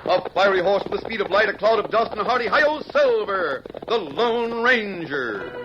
A fiery horse with the speed of light, a cloud of dust, and a hearty hi-yo Silver, the Lone Ranger.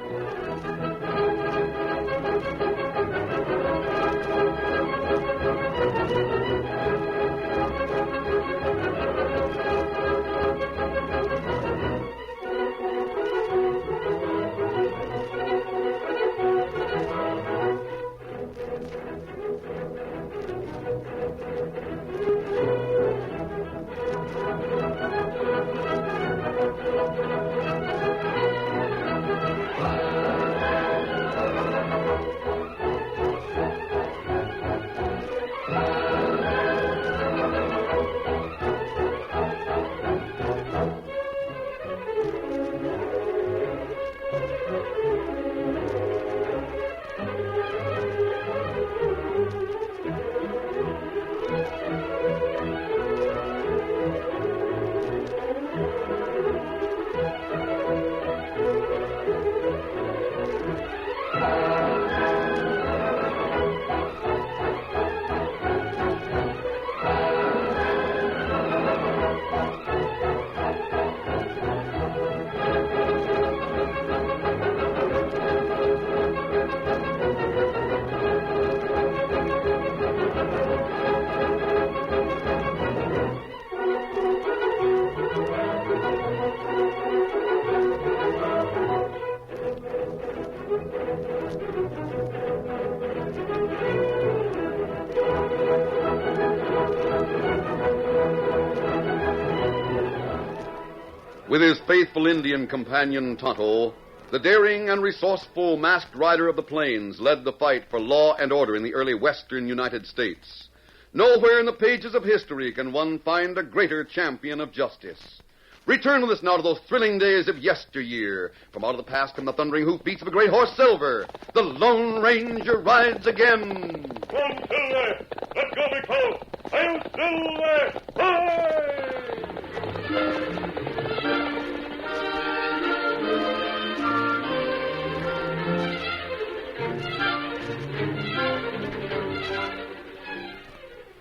With his faithful Indian companion Tonto, the daring and resourceful masked rider of the plains led the fight for law and order in the early western United States. Nowhere in the pages of history can one find a greater champion of justice. Return with us now to those thrilling days of yesteryear. From out of the past come the thundering hoofbeats of a great horse Silver. The Lone Ranger rides again. Come, Silver! Let's go, big fellow! Hail, Silver! Hooray!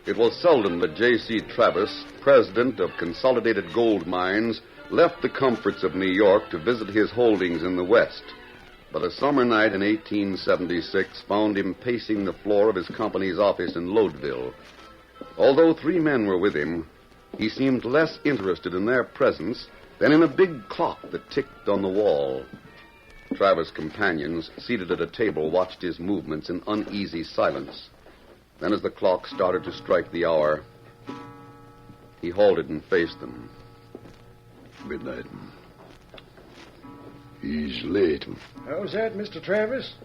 It was seldom that J.C. Travis, president of Consolidated Gold Mines, left the comforts of New York to visit his holdings in the West. But a summer night in 1876 found him pacing the floor of his company's office in Lodeville. Although 3 men were with him, he seemed less interested in their presence than in a big clock that ticked on the wall. Travis' companions, seated at a table, watched his movements in uneasy silence. Then, as the clock started to strike the hour, he halted and faced them. Midnight. He's late. How's that, Mr. Travis?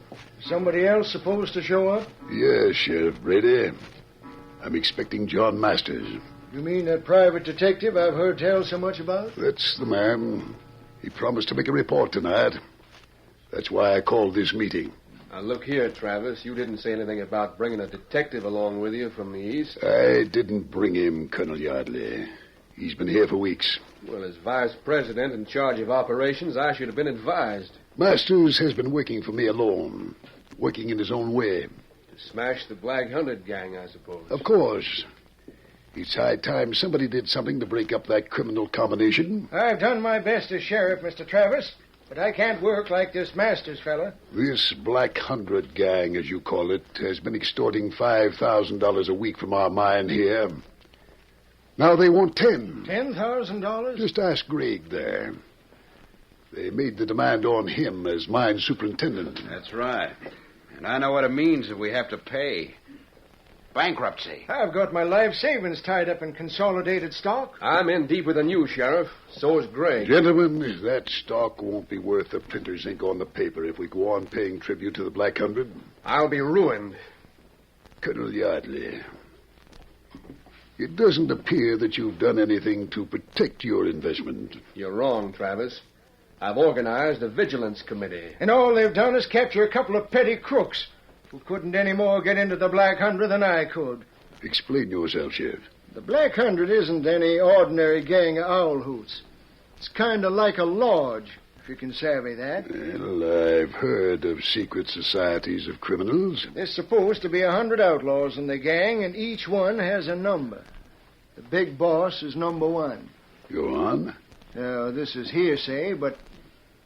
Somebody else supposed to show up? Yes, Sheriff Brady. I'm expecting John Masters. You mean that private detective I've heard tell so much about? That's the man. He promised to make a report tonight. That's why I called this meeting. Now, look here, Travis. You didn't say anything about bringing a detective along with you from the east. I didn't bring him, Colonel Yardley. He's been here for weeks. Well, as vice president in charge of operations, I should have been advised. Masters has been working for me alone, working in his own way. To smash the Black Hunted gang, I suppose. Of course. It's high time somebody did something to break up that criminal combination. I've done my best as sheriff, Mr. Travis. But I can't work like this Masters fella. This Black Hundred gang, as you call it, has been extorting $5,000 a week from our mine here. Now they want $10,000. $10,000? Just ask Gregg there. They made the demand on him as mine superintendent. That's right. And I know what it means if we have to pay. Bankruptcy. I've got my life savings tied up in consolidated stock. I'm in deeper than you, Sheriff. So is Gregg. Gentlemen, that stock won't be worth the printer's ink on the paper if we go on paying tribute to the Black Hundred. I'll be ruined. Colonel Yardley, it doesn't appear that you've done anything to protect your investment. You're wrong, Travis. I've organized a vigilance committee. And all they've done is capture a couple of petty crooks who couldn't any more get into the Black Hundred than I could. Explain yourself, Sheriff. The Black Hundred isn't any ordinary gang of owl hoots. It's kind of like a lodge, if you can savvy that. Well, I've heard of secret societies of criminals. There's supposed to be 100 outlaws in the gang, and each one has a number. The big boss is number one. Go on. Now, this is hearsay, but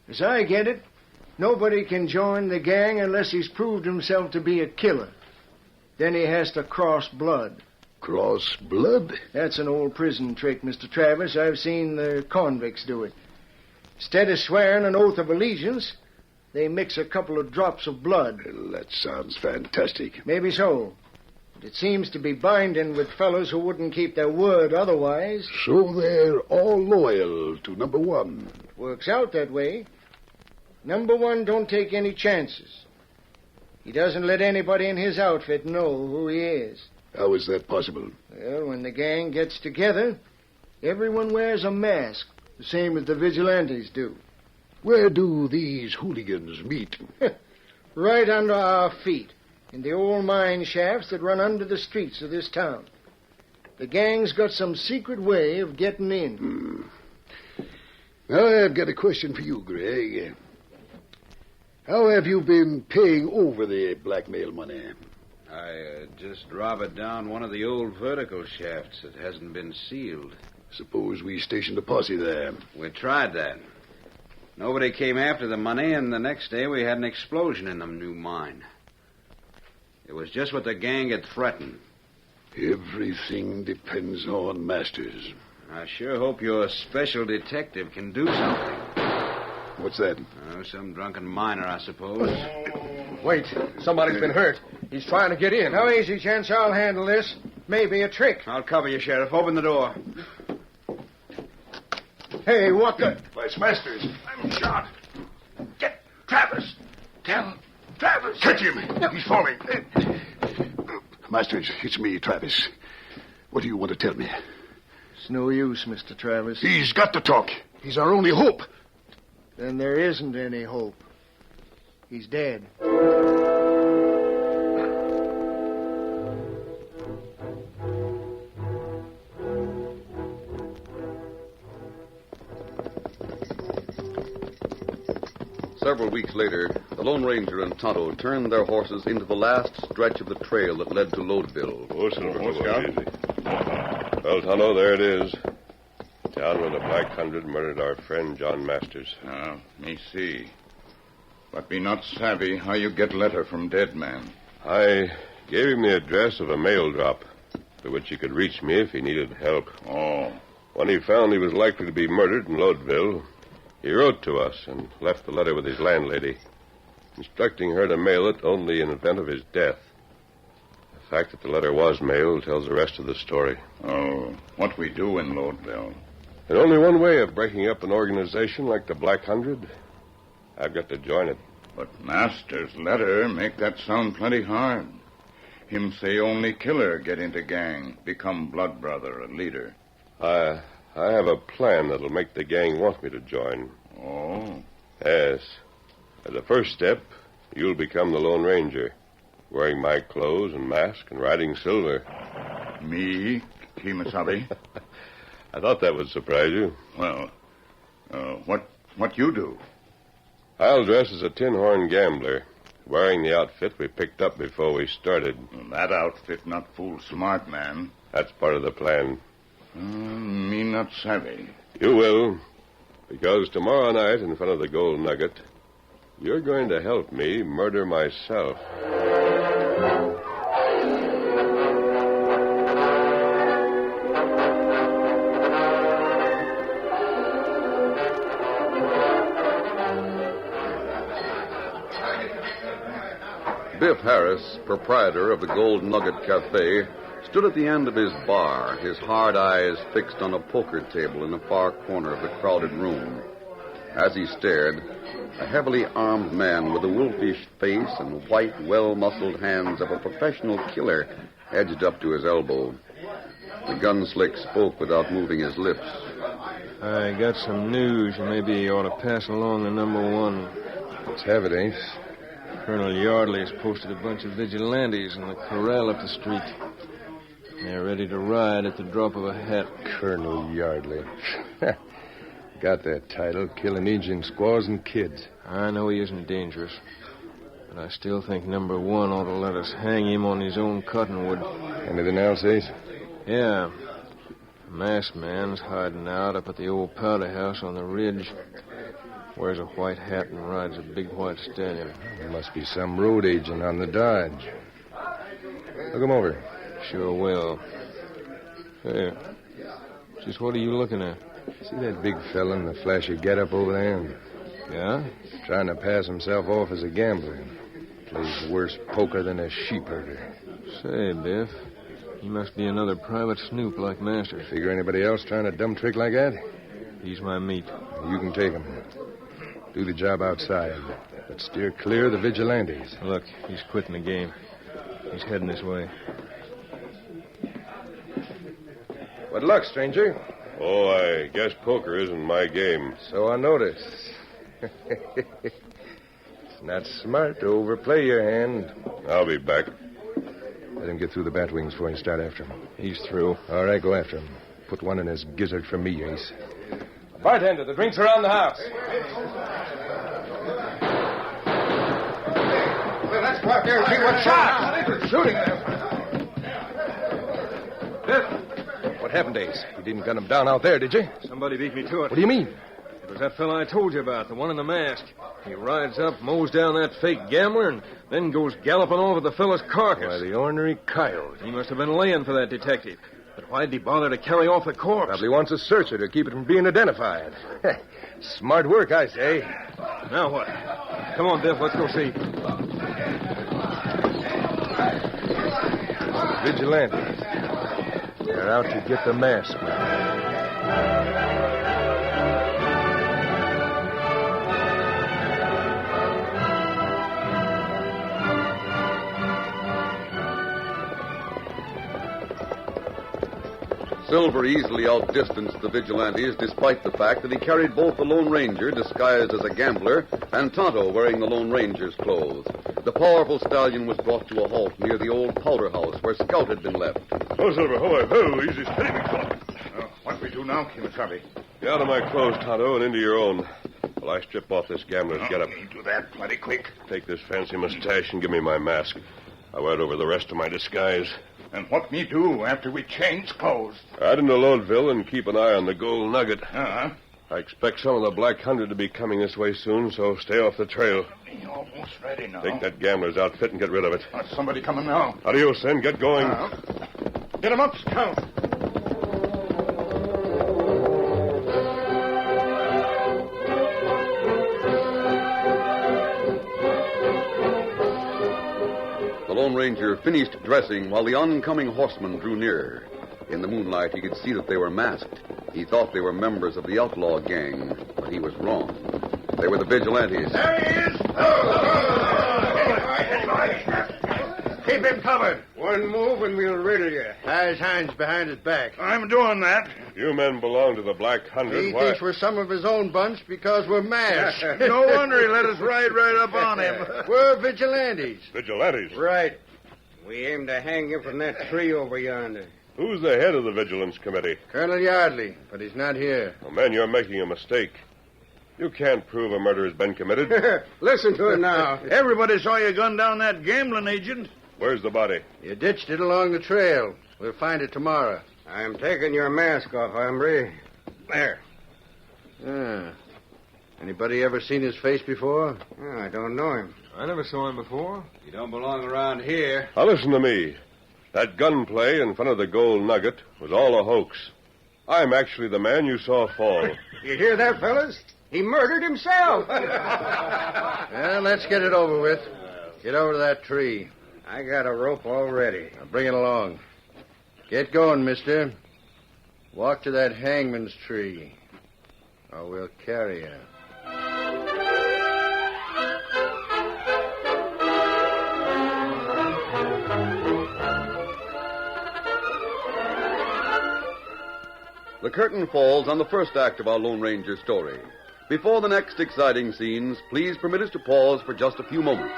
as I get it, nobody can join the gang unless he's proved himself to be a killer. Then he has to cross blood. Cross blood? That's an old prison trick, Mr. Travis. I've seen the convicts do it. Instead of swearing an oath of allegiance, they mix a couple of drops of blood. Well, that sounds fantastic. Maybe so. But it seems to be binding with fellows who wouldn't keep their word otherwise. So they're all loyal to number one. It works out that way. Number one don't take any chances. He doesn't let anybody in his outfit know who he is. How is that possible? Well, when the gang gets together, everyone wears a mask, the same as the vigilantes do. Where do these hooligans meet? Right under our feet, in the old mine shafts that run under the streets of this town. The gang's got some secret way of getting in. Now, I've got a question for you, Greg. How have you been paying over the blackmail money? I just robbed it down one of the old vertical shafts that hasn't been sealed. Suppose we stationed a posse there. We tried that. Nobody came after the money, and the next day we had an explosion in the new mine. It was just what the gang had threatened. Everything depends on Masters. I sure hope your special detective can do something. What's that? Some drunken miner, I suppose. Wait, somebody's been hurt. He's trying to get in. No, easy, Chance. I'll handle this. Maybe a trick. I'll cover you, Sheriff. Open the door. Hey, what the... It's Masters. I'm shot. Get Travis. Tell Travis. Catch him. He's falling. Masters, it's me, Travis. What do you want to tell me? It's no use, Mr. Travis. He's got to talk. He's our only hope. Then there isn't any hope. He's dead. Several weeks later, the Lone Ranger and Tonto turned their horses into the last stretch of the trail that led to Lodeville. Oh, well, Tonto, there it is. Town where the Black Hundred murdered our friend John Masters. Me see. But me not savvy how you get letter from dead man. I gave him the address of a mail drop to which he could reach me if he needed help. Oh. When he found he was likely to be murdered in Lodeville, he wrote to us and left the letter with his landlady, instructing her to mail it only in event of his death. The fact that the letter was mailed tells the rest of the story. Oh, what we do in Lodeville? There's only one way of breaking up an organization like the Black Hundred. I've got to join it. But Master's letter make that sound plenty hard. Him say only killer get into gang, become blood brother, a leader. I have a plan that'll make the gang want me to join. Oh? Yes. As a first step, you'll become the Lone Ranger, wearing my clothes and mask and riding silver. Me, Kimasabi? I thought that would surprise you. Well, what you do? I'll dress as a tin-horn gambler, wearing the outfit we picked up before we started. That outfit not fool smart, man. That's part of the plan. Me not savvy. You will, because tomorrow night in front of the Gold Nugget, you're going to help me murder myself. Biff Harris, proprietor of the Gold Nugget Cafe, stood at the end of his bar, his hard eyes fixed on a poker table in the far corner of the crowded room. As he stared, a heavily armed man with a wolfish face and white, well-muscled hands of a professional killer edged up to his elbow. The gunslick spoke without moving his lips. I got some news you maybe ought to pass along to number one. Let's have it, Ace. Colonel Yardley's posted a bunch of vigilantes in the corral up the street. They're ready to ride at the drop of a hat. Colonel Yardley. Got that title, killing Indian squaws and kids. I know he isn't dangerous, but I still think number one ought to let us hang him on his own cottonwood. Anything else, Ace? Yeah. Masked man's hiding out up at the old powder house on the ridge. Wears a white hat and rides a big white stallion. There must be some road agent on the Dodge. Look him over. Sure will. Here. Just what are you looking at? See that big fella in the flashy getup over there? Yeah? Trying to pass himself off as a gambler. Plays worse poker than a sheep herder. Say, Biff, he must be another private snoop like Master. Figure anybody else trying a dumb trick like that? He's my meat. You can take him. Do the job outside, but steer clear of the vigilantes. Look, he's quitting the game. He's heading this way. Good luck, stranger. Oh, I guess poker isn't my game. So I notice. It's not smart to overplay your hand. I'll be back. Let him get through the bat wings before you start after him. He's through. All right, go after him. Put one in his gizzard for me, Ace. Bartender, the drinks are on the house. Well, let's go out there and see what shot. Shooting them. What happened, Ace? You didn't gun him down out there, did you? Somebody beat me to it. What do you mean? It was that fella I told you about, the one in the mask. He rides up, mows down that fake gambler, and then goes galloping over the fella's carcass. Why, the ornery coyote. He must have been laying for that detective. But why'd he bother to carry off the corpse? Probably wants a searcher to keep it from being identified. Smart work, I say. Now what? Come on, Biff, let's go see. Vigilantes. They're out to get the masked man. Silver easily outdistanced the vigilantes despite the fact that he carried both the Lone Ranger, disguised as a gambler, and Tonto wearing the Lone Ranger's clothes. The powerful stallion was brought to a halt near the old powder house where Scout had been left. Oh, Silver, ho, easy, steady, big fella. What we do now, Kimasabi? Get out of my clothes, Tonto, and into your own. While I strip off this gambler's getup. You do that plenty quick. Take this fancy mustache and give me my mask. I wear it over the rest of my disguise. And what me do after we change clothes? Ride into Lodeville and keep an eye on the gold nugget. Uh-huh. I expect some of the Black Hundred to be coming this way soon, so stay off the trail. Me almost ready now. Take that gambler's outfit and get rid of it. Somebody coming now. Adios, then. Get going. Get him up, Scout. The Lone Ranger finished dressing while the oncoming horsemen drew near. In the moonlight, he could see that they were masked. He thought they were members of the outlaw gang, but he was wrong. They were the vigilantes. There he is. Keep him covered. One move and we'll riddle you. Tie his hands behind his back. I'm doing that. You men belong to the Black Hundred. He thinks we're some of his own bunch because we're masked. No wonder he let us ride right up on him. We're vigilantes. Vigilantes? Right. We aim to hang him from that tree over yonder. Who's the head of the Vigilance Committee? Colonel Yardley, but he's not here. Oh, man, you're making a mistake. You can't prove a murder has been committed. Listen to him now. Everybody saw you gun down that gambling agent. Where's the body? You ditched it along the trail. We'll find it tomorrow. I'm taking your mask off, hombre. There. Anybody ever seen his face before? Oh, I don't know him. I never saw him before. You don't belong around here. Now, listen to me. That gunplay in front of the gold nugget was all a hoax. I'm actually the man you saw fall. You hear that, fellas? He murdered himself. Well, let's get it over with. Get over to that tree. I got a rope already. Now bring it along. Get going, mister. Walk to that hangman's tree, or we'll carry you. The curtain falls on the first act of our Lone Ranger story. Before the next exciting scenes, please permit us to pause for just a few moments.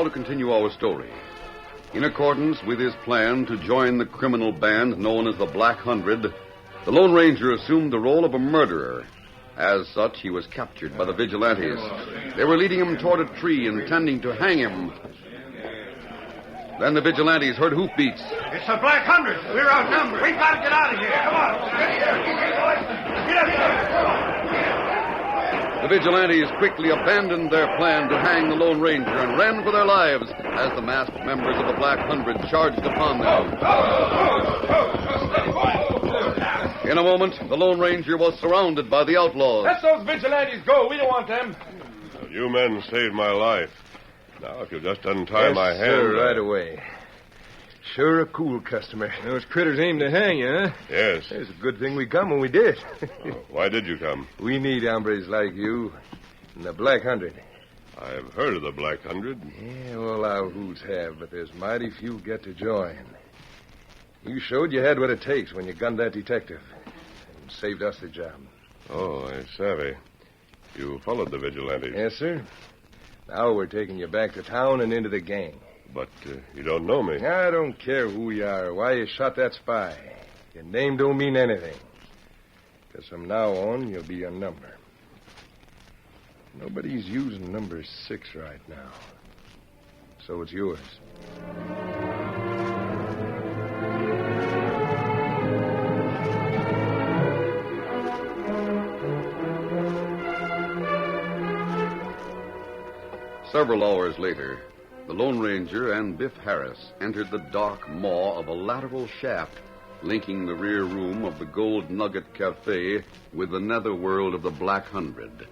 Now to continue our story. In accordance with his plan to join the criminal band known as the Black Hundred, the Lone Ranger assumed the role of a murderer. As such, he was captured by the vigilantes. They were leading him toward a tree, intending to hang him. Then the vigilantes heard hoofbeats. It's the Black Hundred. We're outnumbered. We've got to get out of here. Come on. Get up here. The vigilantes quickly abandoned their plan to hang the Lone Ranger and ran for their lives as the masked members of the Black Hundred charged upon them. In a moment, the Lone Ranger was surrounded by the outlaws. Let those vigilantes go. We don't want them. You men saved my life. Now, if you'll just untie my hand... Sir, right away. Sure a cool customer. Those critters aimed to hang you, huh? Yes. It's a good thing we come when we did. Why did you come? We need hombres like you and the Black Hundred. I've heard of the Black Hundred. Yeah, all our who's have, but there's mighty few get to join. You showed you had what it takes when you gunned that detective and saved us the job. Oh, I savvy. You followed the vigilantes. Yes, sir. Now we're taking you back to town and into the gang. But you don't know me. I don't care who you are or why you shot that spy. Your name don't mean anything. Because from now on, you'll be a number. Nobody's using number 6 right now. So it's yours. Several hours later, the Lone Ranger and Biff Harris entered the dark maw of a lateral shaft linking the rear room of the Gold Nugget Cafe with the netherworld of the Black Hundred.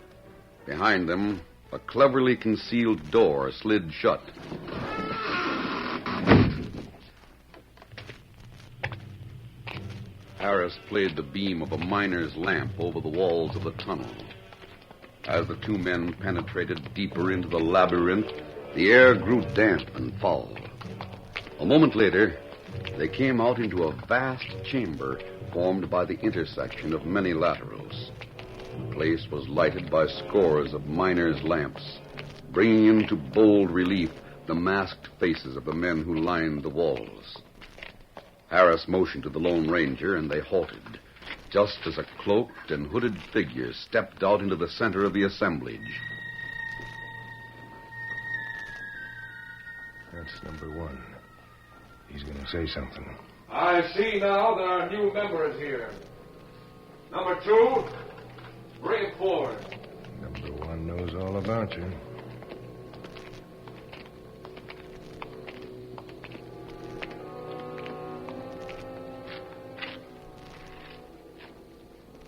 Behind them, a cleverly concealed door slid shut. Harris played the beam of a miner's lamp over the walls of the tunnel. As the two men penetrated deeper into the labyrinth, the air grew damp and foul. A moment later, they came out into a vast chamber formed by the intersection of many laterals. The place was lighted by scores of miners' lamps, bringing into bold relief the masked faces of the men who lined the walls. Harris motioned to the Lone Ranger, and they halted, just as a cloaked and hooded figure stepped out into the center of the assemblage. That's number 1. He's going to say something. I see now there are new members here. Number 2, bring it forward. Number 1 knows all about you.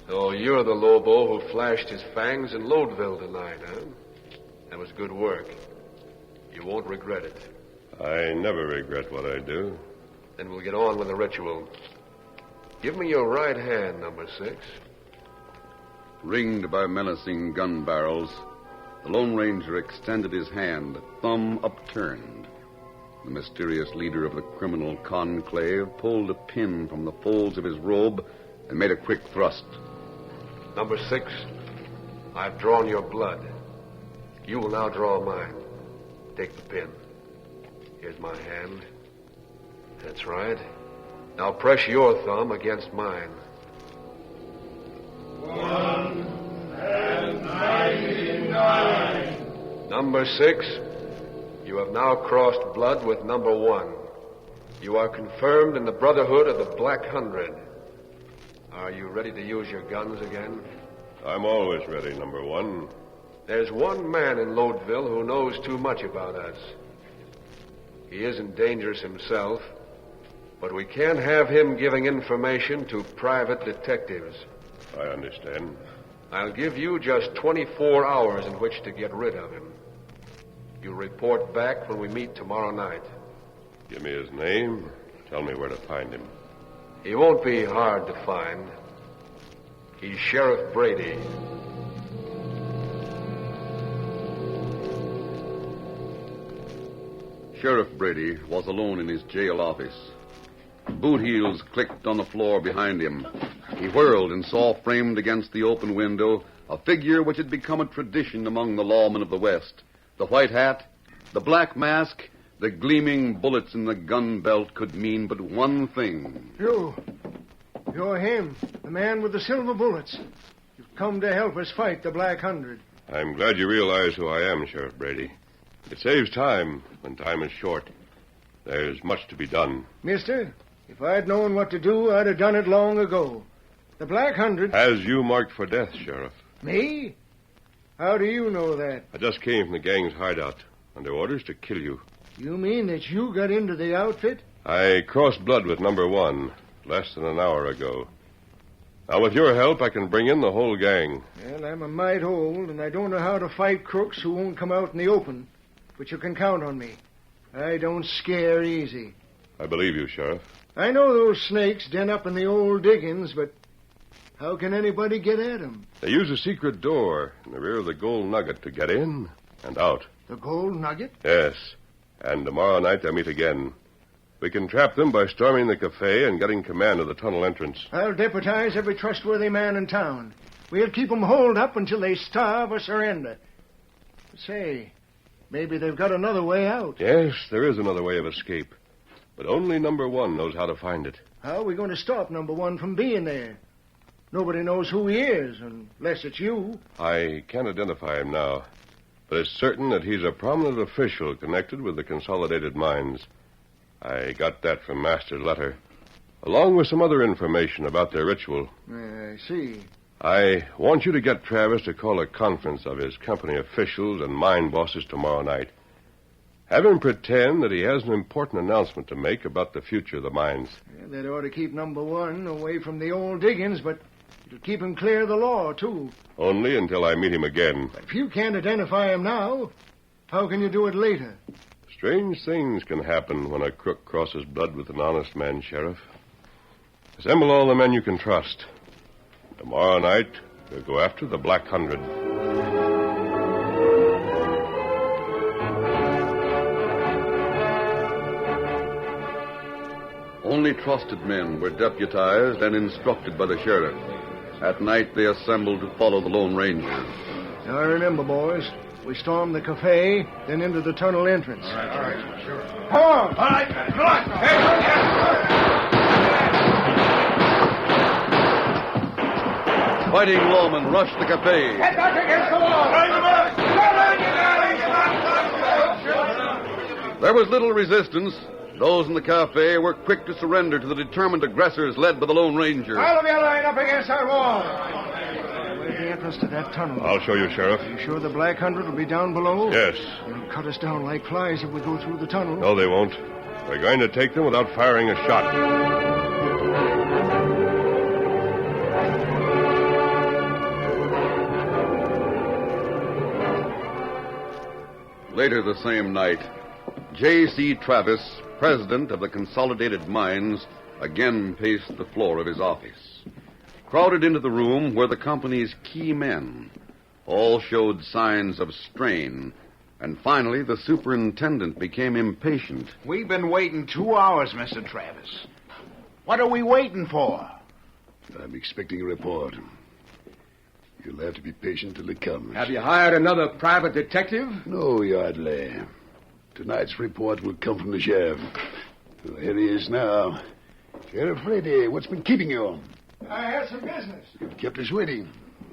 So you're the Lobo who flashed his fangs in Lodeville tonight, huh? That was good work. You won't regret it. I never regret what I do. Then we'll get on with the ritual. Give me your right hand, number 6. Ringed by menacing gun barrels, the Lone Ranger extended his hand, thumb upturned. The mysterious leader of the criminal conclave pulled a pin from the folds of his robe and made a quick thrust. Number 6, I've drawn your blood. You will now draw mine. Take the pin. Here's my hand. That's right. Now press your thumb against mine. 199. Number 6, you have now crossed blood with number 1. You are confirmed in the Brotherhood of the Black Hundred. Are you ready to use your guns again? I'm always ready, number 1. There's one man in Lodeville who knows too much about us. He isn't dangerous himself, but we can't have him giving information to private detectives. I understand. I'll give you just 24 hours in which to get rid of him. You report back when we meet tomorrow night. Give me his name. Tell me where to find him. He won't be hard to find. He's Sheriff Brady. Sheriff Brady was alone in his jail office. Boot heels clicked on the floor behind him. He whirled and saw framed against the open window a figure which had become a tradition among the lawmen of the West. The white hat The black mask, the gleaming bullets in the gun belt could mean but one thing. You're him, the man with the silver bullets. You've come to help us fight the Black Hundred. I'm glad you realize who I am, Sheriff Brady. It saves time when time is short. There's much to be done. Mister, if I'd known what to do, I'd have done it long ago. The Black Hundred... Has you marked for death, Sheriff. Me? How do you know that? I just came from the gang's hideout, under orders to kill you. You mean that you got into the outfit? I crossed blood with number one less than an hour ago. Now, with your help, I can bring in the whole gang. Well, I'm a mite old, and I don't know how to fight crooks who won't come out in the open. But you can count on me. I don't scare easy. I believe you, Sheriff. I know those snakes den up in the old diggings, but how can anybody get at them? They use a secret door in the rear of the Gold Nugget to get in and out. The Gold Nugget? Yes. And tomorrow night they'll meet again. We can trap them by storming the cafe and getting command of the tunnel entrance. I'll deputize every trustworthy man in town. We'll keep them holed up until they starve or surrender. Say, maybe they've got another way out. Yes, there is another way of escape. But only number one knows how to find it. How are we going to stop number one from being there? Nobody knows who he is, unless it's you. I can't identify him now. But it's certain that he's a prominent official connected with the Consolidated Mines. I got that from Master's letter, along with some other information about their ritual. I see. I want you to get Travis to call a conference of his company officials and mine bosses tomorrow night. Have him pretend that he has an important announcement to make about the future of the mines. Yeah, that ought to keep number one away from the old diggings, but it'll keep him clear of the law, too. Only until I meet him again. But if you can't identify him now, how can you do it later? Strange things can happen when a crook crosses blood with an honest man, Sheriff. Assemble all the men you can trust. Tomorrow night, we'll go after the Black Hundred. Only trusted men were deputized and instructed by the sheriff. At night, they assembled to follow the Lone Ranger. Now, remember, boys, we stormed the cafe, then into the tunnel entrance. All right, sure. Come on! All right, come on! Fighting lawmen rushed the cafe. Get back against the wall! There was little resistance. Those in the cafe were quick to surrender to the determined aggressors led by the Lone Ranger. All of you line up against our wall. Where's the entrance to that tunnel? I'll show you, Sheriff. You sure the Black Hundred will be down below? Yes. They'll cut us down like flies if we go through the tunnel. No, they won't. We're going to take them without firing a shot. Later the same night, J.C. Travis, president of the Consolidated Mines, again paced the floor of his office. Crowded into the room were the company's key men. All showed signs of strain, and finally the superintendent became impatient. We've been waiting 2 hours, Mr. Travis. What are we waiting for? I'm expecting a report. You'll have to be patient till it comes. Have you hired another private detective? No, Yardley. Tonight's report will come from the sheriff. Well, here he is now. Sheriff Brady, what's been keeping you? I had some business. You've kept us waiting.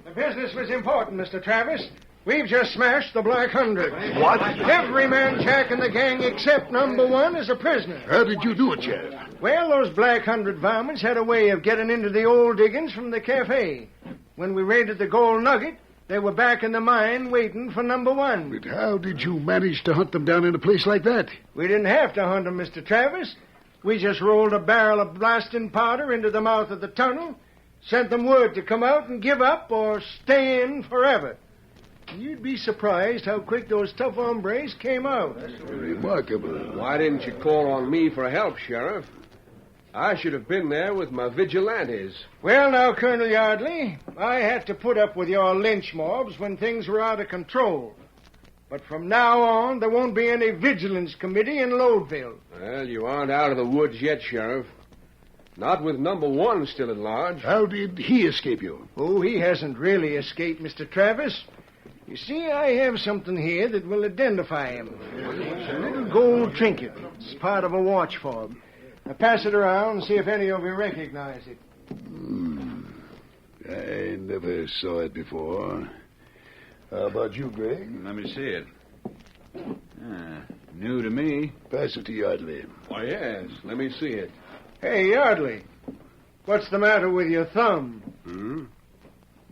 The business was important, Mr. Travis. We've just smashed the Black Hundred. What? Every man jack in the gang except number one is a prisoner. How did you do it, Sheriff? Well, those Black Hundred varmints had a way of getting into the old diggings from the cafe. When we raided the Gold Nugget, they were back in the mine waiting for number one. But how did you manage to hunt them down in a place like that? We didn't have to hunt them, Mr. Travis. We just rolled a barrel of blasting powder into the mouth of the tunnel, sent them word to come out and give up or stay in forever. You'd be surprised how quick those tough hombres came out. Remarkable. Why didn't you call on me for help, Sheriff? I should have been there with my vigilantes. Well, now, Colonel Yardley, I had to put up with your lynch mobs when things were out of control. But from now on, there won't be any vigilance committee in Lodeville. Well, you aren't out of the woods yet, Sheriff. Not with number one still at large. How did he escape you? Oh, he hasn't really escaped, Mr. Travis. You see, I have something here that will identify him. It's a little gold trinket. It's part of a watch fob. Now pass it around and see if any of you recognize it. I never saw it before. How about you, Greg? Let me see it. New to me. Pass it to Yardley. Why, yes. Let me see it. Hey, Yardley, what's the matter with your thumb?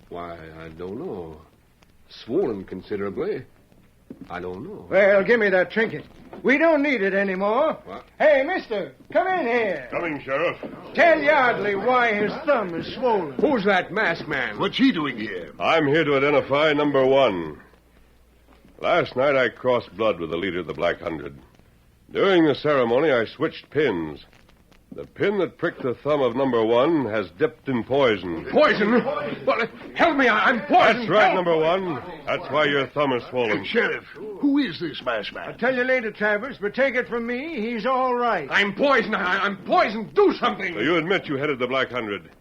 Why, I don't know. Swollen considerably. I don't know. Well, give me that trinket. We don't need it anymore. What? Hey, mister, come in here. Coming, Sheriff. Tell Yardley why his thumb is swollen. Who's that masked man? What's he doing here? I'm here to identify number 1. Last night I crossed blood with the leader of the Black Hundred. During the ceremony, I switched pins. The pin that pricked the thumb of number 1 has dipped in poison. Poison? Well, help me, I'm poisoned. That's right, number 1. That's why your thumb is swollen. Sheriff, who is this masked man? I'll tell you later, Travers, but take it from me, he's all right. I'm poisoned. I'm poisoned. Do something. So you admit you headed the Black Hundred.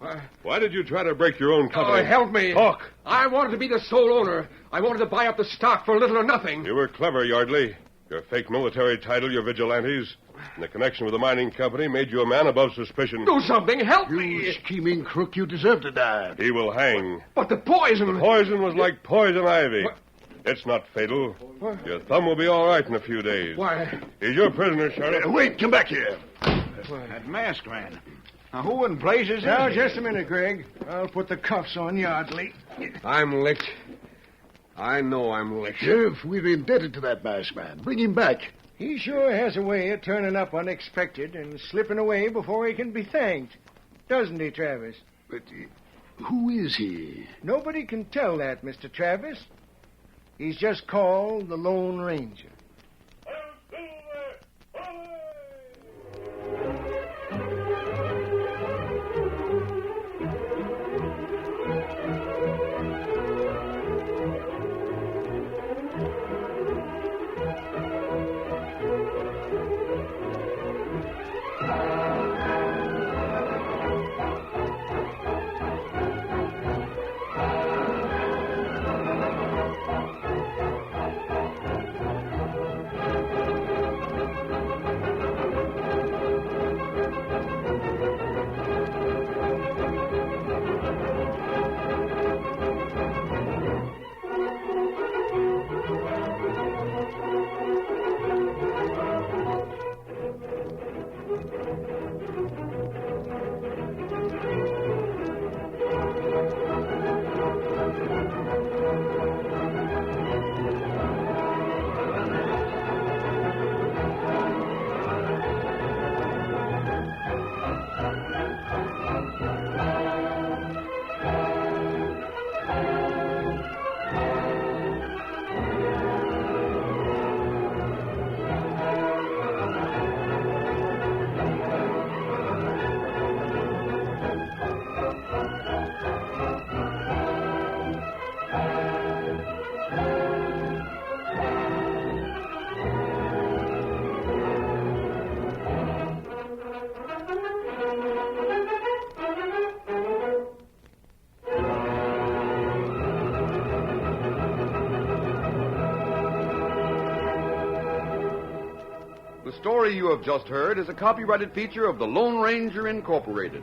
Why did you try to break your own company? Help me. Talk. I wanted to be the sole owner. I wanted to buy up the stock for little or nothing. You were clever, Yardley. Your fake military title, your vigilantes, and the connection with the mining company made you a man above suspicion. Do something. Help You me. scheming crook, you deserve to die. He will hang. But the poison. The poison was like poison ivy. It's not fatal. Your thumb will be all right in a few days. Why? He's your prisoner, Sheriff. Wait, come back here. That masked man. Now, who in blazes is Now, he? just a minute, Greg. I'll put the cuffs on Yardley. I'm licked. I know I'm licked. Sheriff, we're indebted to that masked man. Bring him back. He sure has a way of turning up unexpected and slipping away before he can be thanked. Doesn't he, Travis? But who is he? Nobody can tell that, Mr. Travis. He's just called the Lone Ranger. The story you have just heard is a copyrighted feature of the Lone Ranger Incorporated.